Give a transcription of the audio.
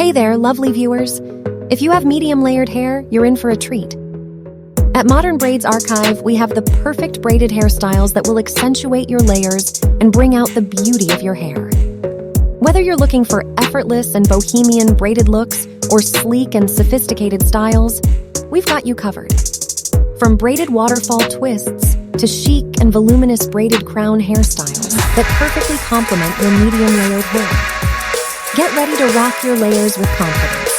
Hey there, lovely viewers. If you have medium layered hair, you're in for a treat. At Modern Braids Archive, we have the perfect braided hairstyles that will accentuate your layers and bring out the beauty of your hair. Whether you're looking for effortless and bohemian braided looks or sleek and sophisticated styles, we've got you covered. From braided waterfall twists to chic and voluminous braided crown hairstyles that perfectly complement your medium layered hair. Get ready to rock your layers with confidence.